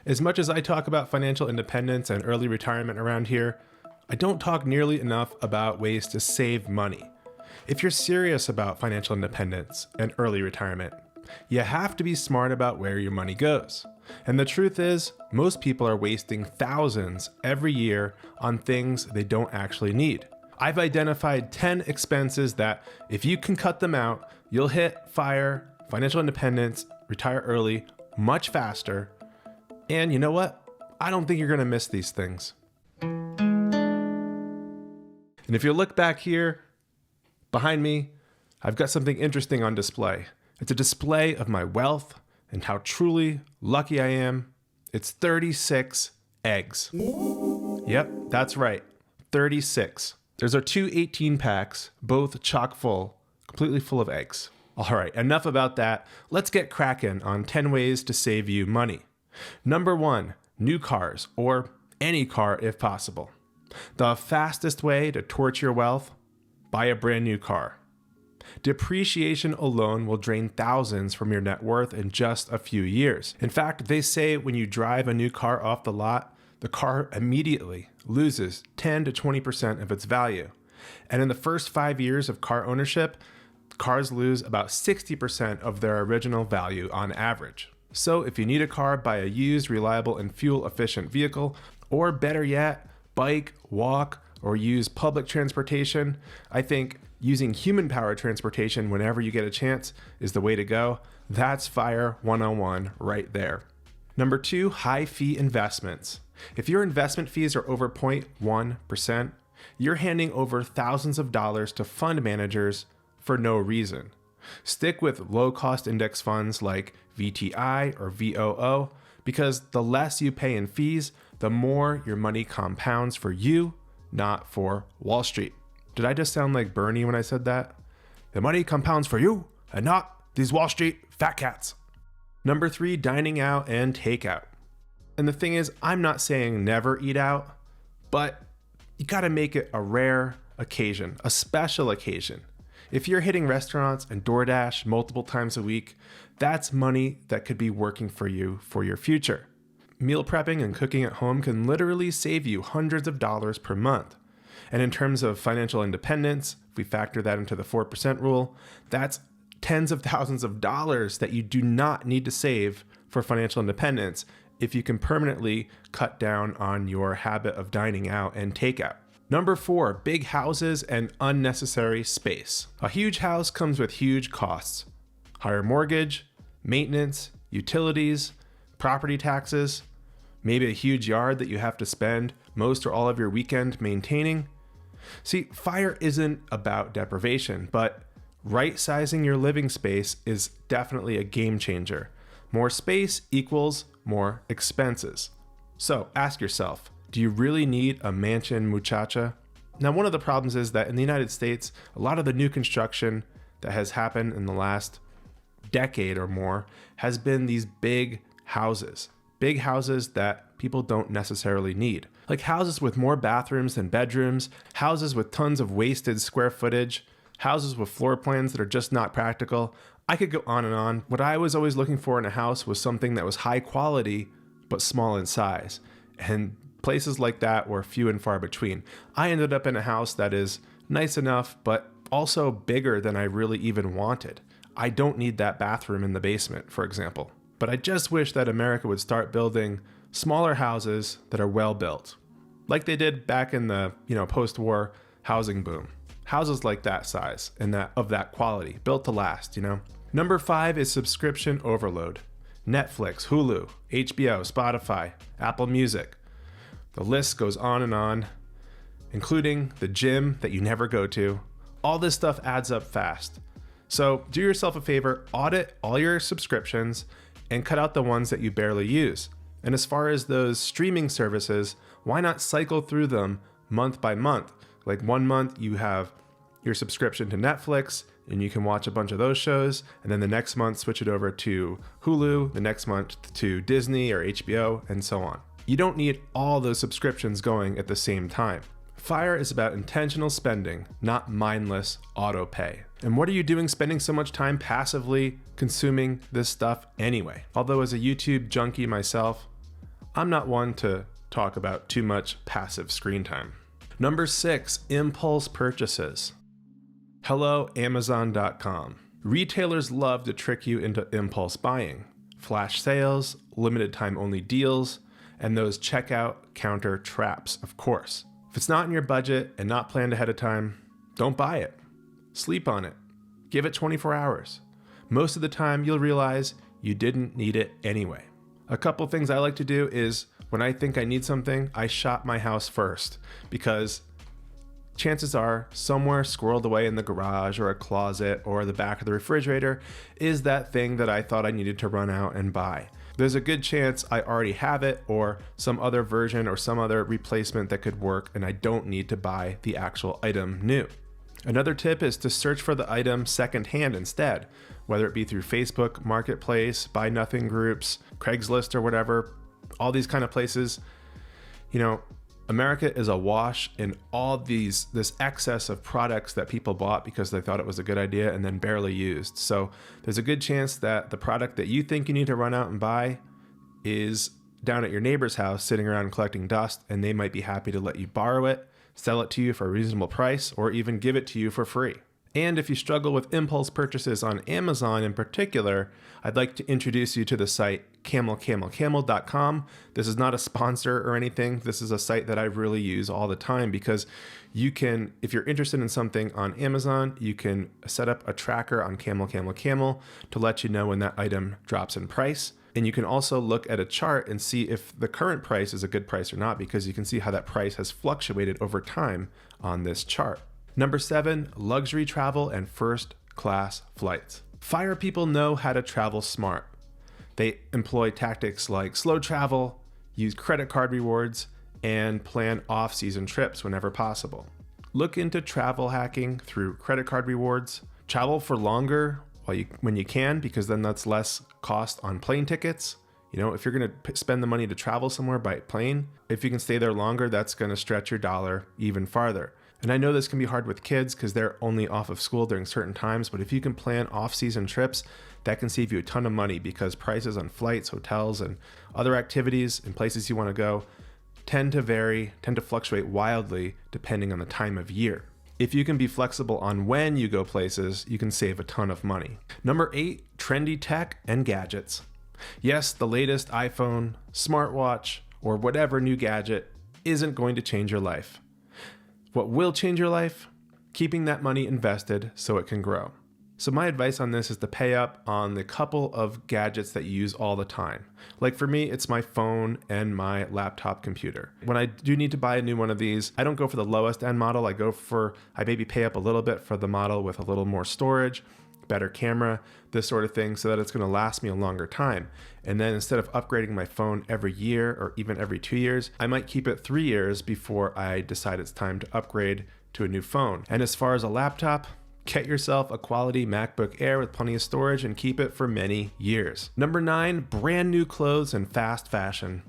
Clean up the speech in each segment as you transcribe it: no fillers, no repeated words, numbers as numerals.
As much as I talk about financial independence and early retirement around here, I don't talk nearly enough about ways to save money. If you're serious about financial independence and early retirement, you have to be smart about where your money goes. And the truth is, most people are wasting thousands every year on things they don't actually need. I've identified 10 expenses that, if you can cut them out, you'll hit FIRE, financial independence, retire early, much faster. And you know what? I don't think you're gonna miss these things. And if you look back here, behind me, I've got something interesting on display. It's a display of my wealth and how truly lucky I am. It's 36 eggs. Yep, that's right, 36. There's our two 18 packs, both chock full, completely full of eggs. All right, enough about that. Let's get cracking on 10 ways to save you money. Number 1, new cars, or any car if possible. The fastest way to torch your wealth? Buy a brand new car. Depreciation alone will drain thousands from your net worth in just a few years. In fact, they say when you drive a new car off the lot, the car immediately loses 10 to 20% of its value. And in the first 5 years of car ownership, cars lose about 60% of their original value on average. So if you need a car, buy a used, reliable, and fuel-efficient vehicle, or better yet, bike, walk, or use public transportation. I think using human-powered transportation whenever you get a chance is the way to go. That's FIRE 101 right there. Number 2, high-fee investments. If your investment fees are over 0.1%, you're handing over thousands of dollars to fund managers for no reason. Stick with low-cost index funds like VTI or VOO, because the less you pay in fees, the more your money compounds for you, not for Wall Street. Did I just sound like Bernie when I said that? The money compounds for you and not these Wall Street fat cats. Number 3, dining out and takeout. And the thing is, I'm not saying never eat out, but you gotta make it a rare occasion, a special occasion. If you're hitting restaurants and DoorDash multiple times a week, that's money that could be working for you for your future. Meal prepping and cooking at home can literally save you hundreds of dollars per month. And in terms of financial independence, if we factor that into the 4% rule, that's tens of thousands of dollars that you do not need to save for financial independence if you can permanently cut down on your habit of dining out and takeout. Number 4, big houses and unnecessary space. A huge house comes with huge costs. Higher mortgage, maintenance, utilities, property taxes, maybe a huge yard that you have to spend most or all of your weekend maintaining. See, FIRE isn't about deprivation, but right-sizing your living space is definitely a game changer. More space equals more expenses. So ask yourself, do you really need a mansion, muchacha? Now, one of the problems is that in the United States, a lot of the new construction that has happened in the last decade or more has been these big houses that people don't necessarily need. Like houses with more bathrooms than bedrooms, houses with tons of wasted square footage, houses with floor plans that are just not practical. I could go on and on. What I was always looking for in a house was something that was high quality, but small in size. And places like that were few and far between. I ended up in a house that is nice enough, but also bigger than I really even wanted. I don't need that bathroom in the basement, for example. But I just wish that America would start building smaller houses that are well built, like they did back in the post-war housing boom. Houses like that size and of that quality, built to last. Number 5 is subscription overload. Netflix, Hulu, HBO, Spotify, Apple Music. The list goes on, including the gym that you never go to. All this stuff adds up fast. So do yourself a favor, audit all your subscriptions and cut out the ones that you barely use. And as far as those streaming services, why not cycle through them month by month? Like 1 month you have your subscription to Netflix and you can watch a bunch of those shows, and then the next month switch it over to Hulu, the next month to Disney or HBO, and so on. You don't need all those subscriptions going at the same time. FIRE is about intentional spending, not mindless auto pay. And what are you doing spending so much time passively consuming this stuff anyway? Although as a YouTube junkie myself, I'm not one to talk about too much passive screen time. Number 6, impulse purchases. Hello, Amazon.com. Retailers love to trick you into impulse buying. Flash sales, limited time only deals, and those checkout counter traps, of course. If it's not in your budget and not planned ahead of time, don't buy it. Sleep on it. Give it 24 hours. Most of the time, you'll realize you didn't need it anyway. A couple things I like to do is when I think I need something, I shop my house first, because chances are somewhere squirreled away in the garage or a closet or the back of the refrigerator is that thing that I thought I needed to run out and buy. There's a good chance I already have it or some other version or some other replacement that could work, and I don't need to buy the actual item new. Another tip is to search for the item secondhand instead, whether it be through Facebook Marketplace, Buy Nothing groups, Craigslist or whatever, all these kind of places. You know, America is awash in all this excess of products that people bought because they thought it was a good idea and then barely used. So there's a good chance that the product that you think you need to run out and buy is down at your neighbor's house sitting around collecting dust, and they might be happy to let you borrow it, sell it to you for a reasonable price, or even give it to you for free. And if you struggle with impulse purchases on Amazon in particular, I'd like to introduce you to the site camelcamelcamel.com. This is not a sponsor or anything. This is a site that I really use all the time because you can, if you're interested in something on Amazon, you can set up a tracker on Camel Camel Camel to let you know when that item drops in price. And you can also look at a chart and see if the current price is a good price or not, because you can see how that price has fluctuated over time on this chart. Number 7, luxury travel and first class flights. Fire people know how to travel smart. They employ tactics like slow travel, use credit card rewards, and plan off-season trips whenever possible. Look into travel hacking through credit card rewards. Travel for longer when you can, because then that's less cost on plane tickets. You know, if you're going to spend the money to travel somewhere by plane, if you can stay there longer, that's going to stretch your dollar even farther. And I know this can be hard with kids because they're only off of school during certain times, but if you can plan off-season trips, that can save you a ton of money, because prices on flights, hotels, and other activities and places you want to go tend to fluctuate wildly depending on the time of year. If you can be flexible on when you go places, you can save a ton of money. Number 8, trendy tech and gadgets. Yes, the latest iPhone, smartwatch, or whatever new gadget isn't going to change your life. What will change your life? Keeping that money invested so it can grow. So my advice on this is to pay up on the couple of gadgets that you use all the time. Like for me, it's my phone and my laptop computer. When I do need to buy a new one of these, I don't go for the lowest end model. I maybe pay up a little bit for the model with a little more storage, better camera, this sort of thing, so that it's going to last me a longer time. And then instead of upgrading my phone every year or even every 2 years, I might keep it 3 years before I decide it's time to upgrade to a new phone. And as far as a laptop, get yourself a quality MacBook Air with plenty of storage and keep it for many years. Number 9, brand new clothes and fast fashion.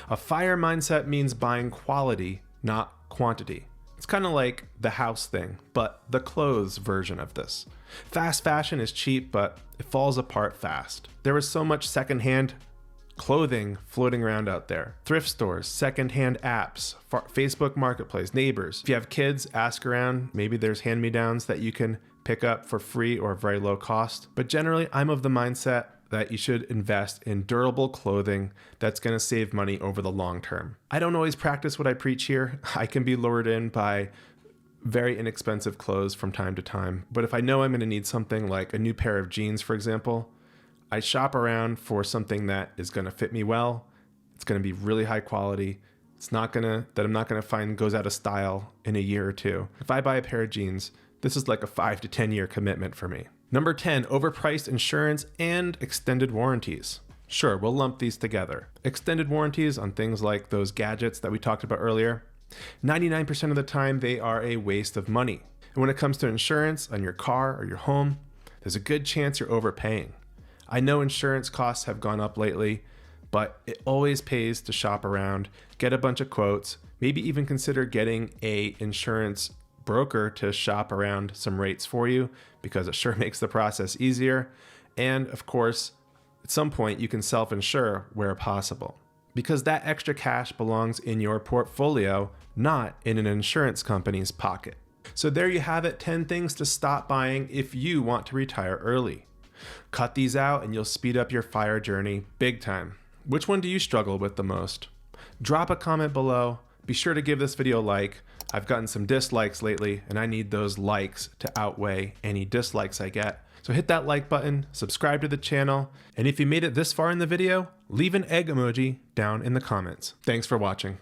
A FIRE mindset means buying quality, not quantity. It's kind of like the house thing, but the clothes version of this. Fast fashion is cheap, but it falls apart fast. There is so much secondhand clothing floating around out there. Thrift stores, secondhand apps, Facebook Marketplace, neighbors. If you have kids, ask around. Maybe there's hand-me-downs that you can pick up for free or very low cost. But generally, I'm of the mindset that you should invest in durable clothing that's going to save money over the long term. I don't always practice what I preach here. I can be lured in by very inexpensive clothes from time to time. But if I know I'm going to need something like a new pair of jeans, for example, I shop around for something that is going to fit me well. It's going to be really high quality. I'm not going to find goes out of style in a year or two. If I buy a pair of jeans, this is like a 5 to 10 year commitment for me. Number 10, overpriced insurance and extended warranties. Sure, we'll lump these together. Extended warranties on things like those gadgets that we talked about earlier. 99% of the time, they are a waste of money. And when it comes to insurance on your car or your home, there's a good chance you're overpaying. I know insurance costs have gone up lately, but it always pays to shop around, get a bunch of quotes, maybe even consider getting an insurance broker to shop around some rates for you, because it sure makes the process easier. And of course, at some point you can self-insure where possible. because that extra cash belongs in your portfolio, not in an insurance company's pocket. So there you have it, 10 things to stop buying if you want to retire early. Cut these out and you'll speed up your FIRE journey big time. Which one do you struggle with the most? Drop a comment below. Be sure to give this video a like. I've gotten some dislikes lately and I need those likes to outweigh any dislikes I get. So hit that like button, subscribe to the channel, and if you made it this far in the video, leave an egg emoji down in the comments. Thanks for watching.